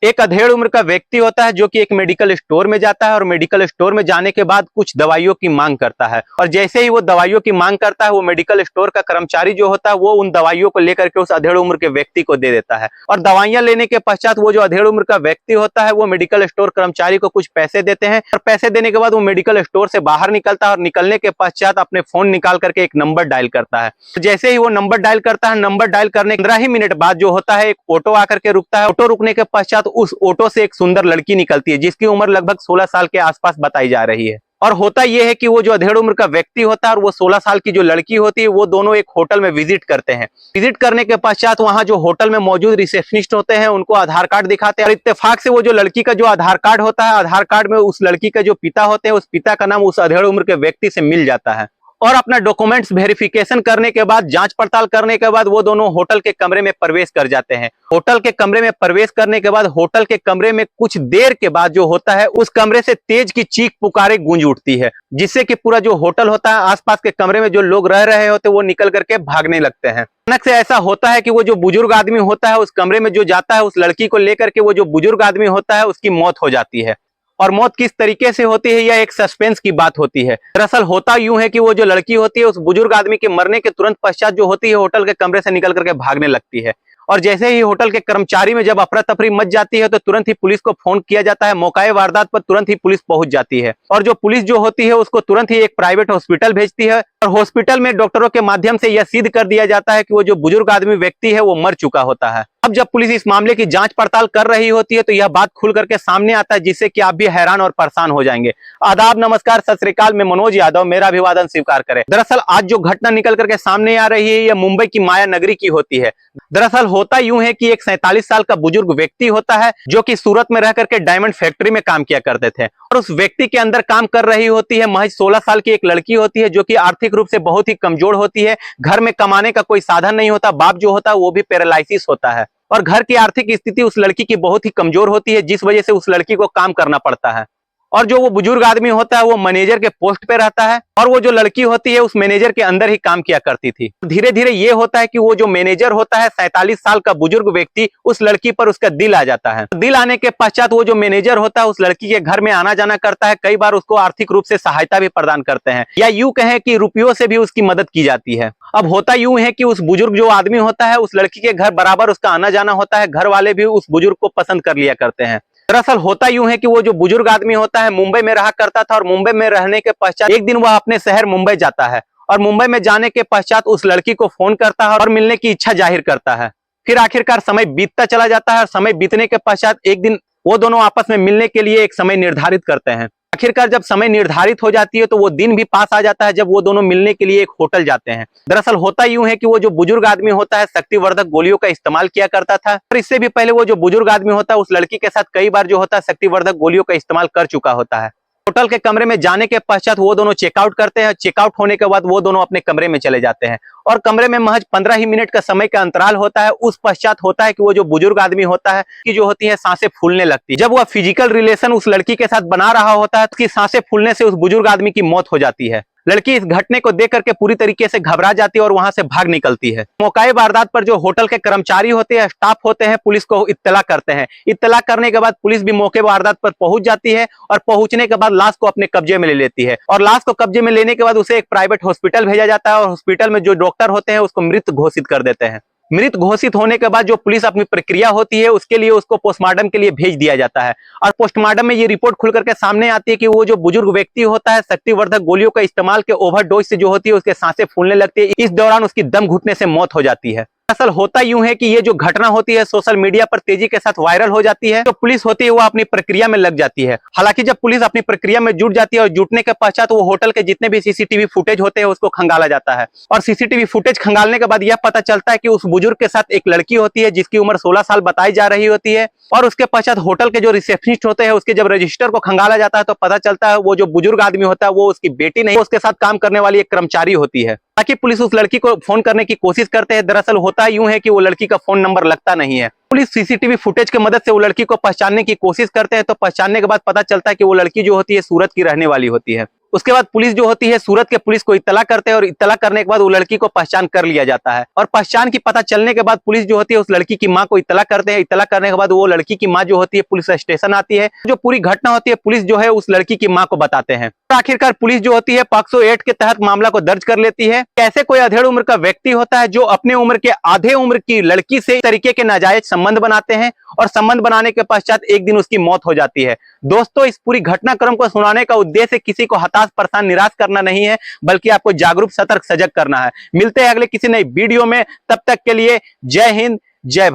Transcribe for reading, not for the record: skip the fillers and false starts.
एक अधेड़ उम्र का व्यक्ति होता है जो कि एक मेडिकल स्टोर में जाता है और मेडिकल स्टोर में जाने के बाद कुछ दवाइयों की मांग करता है और जैसे ही वो दवाइयों की मांग करता है वो मेडिकल स्टोर का कर्मचारी जो होता है वो उन दवाइयों को लेकर के उस अधेड़ उम्र के व्यक्ति को दे देता है और दवाइयां लेने के पश्चात वो जो अधेड़ उम्र का व्यक्ति होता है वो मेडिकल स्टोर कर्मचारी को कुछ पैसे देते हैं और पैसे देने के बाद वो मेडिकल स्टोर से बाहर निकलता है और निकलने के पश्चात अपने फोन निकाल करके एक नंबर डायल करता है। जैसे ही वो नंबर डायल करता है, नंबर डायल करने के 15 ही मिनट बाद जो होता है एक ऑटो आकर के रुकता है। ऑटो रुकने के पश्चात उस ऑटो से एक सुंदर लड़की निकलती है जिसकी उम्र लगभग 16 साल के आसपास बताई जा रही है। और होता यह है कि वो जो अधेड़ उम्र का व्यक्ति होता है और वो 16 साल की जो लड़की होती है वो दोनों एक होटल में विजिट करते हैं। विजिट करने के पश्चात वहां जो होटल में मौजूद रिसेप्शनिस्ट होते हैं उनको आधार कार्ड दिखाते हैं और इत्तेफाक से वो जो लड़की का जो आधार कार्ड होता है, आधार कार्ड में उस लड़की का जो पिता होते हैं उस पिता का नाम उस अधेड़ उम्र के व्यक्ति से मिल जाता है। और अपना डॉक्यूमेंट्स वेरिफिकेशन करने के बाद, जांच पड़ताल करने के बाद वो दोनों होटल के कमरे में प्रवेश कर जाते हैं। होटल के कमरे में प्रवेश करने के बाद होटल के कमरे में कुछ देर के बाद जो होता है उस कमरे से तेज की चीख पुकारे गूंज उठती है जिससे कि पूरा जो होटल होता है, आसपास के कमरे में जो लोग रह रहे होते वो निकल करके भागने लगते हैं। अचानक से ऐसा होता है कि वो जो बुजुर्ग आदमी होता है उस कमरे में जो जाता है उस लड़की को लेकर के वो जो बुजुर्ग आदमी होता है उसकी मौत हो जाती है। और मौत किस तरीके से होती है यह एक सस्पेंस की बात होती है। दरअसल होता यूं है कि वो जो लड़की होती है उस बुजुर्ग आदमी के मरने के तुरंत पश्चात जो होती है होटल के कमरे से निकल करके भागने लगती है और जैसे ही होटल के कर्मचारी में जब अफरा तफरी मच जाती है तो तुरंत ही पुलिस को फोन किया जाता है। मौकाए वारदात पर तुरंत ही पुलिस पहुंच जाती है और जो पुलिस जो होती है उसको तुरंत ही एक प्राइवेट हॉस्पिटल भेजती है और हॉस्पिटल में डॉक्टरों के माध्यम से यह सिद्ध कर दिया जाता है कि वो जो बुजुर्ग आदमी व्यक्ति है वो मर चुका होता है। अब जब पुलिस इस मामले की जांच पड़ताल कर रही होती है तो यह बात खुल करके सामने आता है जिससे कि आप भी हैरान और परेशान हो जाएंगे। आदाब, नमस्कार, सत श्री अकाल, मैं मनोज यादव, मेरा अभिवादन स्वीकार करें। दरअसल आज जो घटना निकल करके सामने आ रही है यह मुंबई की माया नगरी की होती है। दरअसल होता यूं है कि एक 47 साल का बुजुर्ग व्यक्ति होता है जो कि सूरत में रह करके डायमंड फैक्ट्री में काम किया करते थे और उस व्यक्ति के अंदर काम कर रही होती है महज 16 साल की एक लड़की होती है जो कि आर्थिक रूप से बहुत ही कमजोर होती है। घर में कमाने का कोई साधन नहीं होता, बाप जो होता है वो भी पैरालिसिस होता है और घर की आर्थिक स्थिति उस लड़की की बहुत ही कमजोर होती है जिस वजह से उस लड़की को काम करना पड़ता है। और जो वो बुजुर्ग आदमी होता है वो मैनेजर के पोस्ट पे रहता है और वो जो लड़की होती है उस मैनेजर के अंदर ही काम किया करती थी। धीरे धीरे ये होता है कि वो जो मैनेजर होता है 47 साल का बुजुर्ग व्यक्ति, उस लड़की पर उसका दिल आ जाता है। दिल आने के पश्चात वो जो मैनेजर होता है उस लड़की के घर में आना जाना करता है, कई बार उसको आर्थिक रूप से सहायता भी प्रदान करते हैं या यूं कहें कि रुपयों से भी उसकी मदद की जाती है। अब होता यूं है कि उस बुजुर्ग जो आदमी होता है उस लड़की के घर बराबर उसका आना जाना होता है, घर वाले भी उस बुजुर्ग को पसंद कर लिया करते हैं। दरअसल होता यूं है कि वो जो बुजुर्ग आदमी होता है मुंबई में रहा करता था और मुंबई में रहने के पश्चात एक दिन वह अपने शहर मुंबई जाता है और मुंबई में जाने के पश्चात उस लड़की को फोन करता है और मिलने की इच्छा जाहिर करता है। फिर आखिरकार समय बीतता चला जाता है और समय बीतने के पश्चात एक दिन वो दोनों आपस में मिलने के लिए एक समय निर्धारित करते हैं। आखिरकार जब समय निर्धारित हो जाती है तो वो दिन भी पास आ जाता है जब वो दोनों मिलने के लिए एक होटल जाते हैं। दरअसल होता यूं है कि वो जो बुजुर्ग आदमी होता है शक्तिवर्धक गोलियों का इस्तेमाल किया करता था और इससे भी पहले वो जो बुजुर्ग आदमी होता है उस लड़की के साथ कई बार जो होता है शक्तिवर्धक गोलियों का इस्तेमाल कर चुका होता है। होटल के कमरे में जाने के पश्चात वो दोनों चेकआउट करते हैं। चेकआउट होने के बाद वो दोनों अपने कमरे में चले जाते हैं और कमरे में महज 15 ही मिनट का समय का अंतराल होता है। उस पश्चात होता है कि वो जो बुजुर्ग आदमी होता है कि जो होती है सांसें फूलने लगती है। जब वह फिजिकल रिलेशन उस लड़की के साथ बना रहा होता है उसकी सांसें फूलने से उस बुजुर्ग आदमी की मौत हो जाती है। लड़की इस घटने को देख करके पूरी तरीके से घबरा जाती है और वहां से भाग निकलती है। मौकाए वारदात पर जो होटल के कर्मचारी होते हैं, स्टाफ होते हैं, पुलिस को इत्तला करते हैं। इत्तला करने के बाद पुलिस भी मौके वारदात पर पहुंच जाती है और पहुंचने के बाद लाश को अपने कब्जे में ले लेती है और लाश को कब्जे में लेने के बाद उसे एक प्राइवेट हॉस्पिटल भेजा जाता है और हॉस्पिटल में जो डॉक्टर होते हैं उसको मृत घोषित कर देते हैं। मृत घोषित होने के बाद जो पुलिस अपनी प्रक्रिया होती है उसके लिए उसको पोस्टमार्टम के लिए भेज दिया जाता है और पोस्टमार्टम में ये रिपोर्ट खुल करके सामने आती है कि वो जो बुजुर्ग व्यक्ति होता है शक्तिवर्धक गोलियों का इस्तेमाल के ओवरडोज से जो होती है उसके सांसें फूलने लगती है। इस दौरान उसकी दम घुटने से मौत हो जाती है। दरअसल होता यूं है कि ये जो घटना होती है सोशल मीडिया पर तेजी के साथ वायरल हो जाती है। तो पुलिस होती है वो अपनी प्रक्रिया में लग जाती है। हालांकि जब पुलिस अपनी प्रक्रिया में जुट जाती है और जुटने के पश्चात वो होटल के जितने भी सीसीटीवी फुटेज होते हैं उसको खंगाला जाता है और सीसीटीवी फुटेज खंगालने के बाद यह पता चलता है कि उस बुजुर्ग के साथ एक लड़की होती है जिसकी उम्र 16 साल बताई जा रही होती है और उसके पश्चात होटल के जो रिसेप्शनिस्ट होते हैं उसके जब रजिस्टर को खंगाला जाता है तो पता चलता है वो जो बुजुर्ग आदमी होता है वो उसकी बेटी नहीं, उसके साथ काम करने वाली एक कर्मचारी होती है। ताकि पुलिस उस लड़की को फोन करने की कोशिश करते हैं। दरअसल होता यूं है कि वो लड़की का फोन नंबर लगता नहीं है। पुलिस सीसीटीवी फुटेज की मदद से वो लड़की को पहचानने की कोशिश करते हैं तो पहचानने के बाद पता चलता है कि वो लड़की जो होती है सूरत की रहने वाली होती है। उसके बाद पुलिस जो होती है सूरत के पुलिस को इत्तला करते हैं और इत्तला करने के बाद वो लड़की को पहचान कर लिया जाता है और पहचान की पता चलने के बाद पुलिस जो होती है उस लड़की की मां को इत्तला करते हैं। इत्तला करने के बाद वो लड़की की मां जो होती है पुलिस स्टेशन आती है। जो पूरी घटना होती है पुलिस जो है उस लड़की की मां को बताते हैं। आखिरकार पुलिस जो होती है पॉक्सो एक्ट के तहत मामला को दर्ज कर लेती है। कैसे कोई अधेड़ उम्र का व्यक्ति होता है जो अपने उम्र के आधे उम्र की लड़की से इस तरीके के नाजायज संबंध बनाते हैं और संबंध बनाने के पश्चात एक दिन उसकी मौत हो जाती है। दोस्तों, इस पूरी घटनाक्रम को सुनाने का उद्देश्य किसी को हताश परेशान निराश करना नहीं है, बल्कि आपको जागरूक सतर्क सजग करना है। मिलते हैं अगले किसी नई वीडियो में, तब तक के लिए जय हिंद, जय भारत।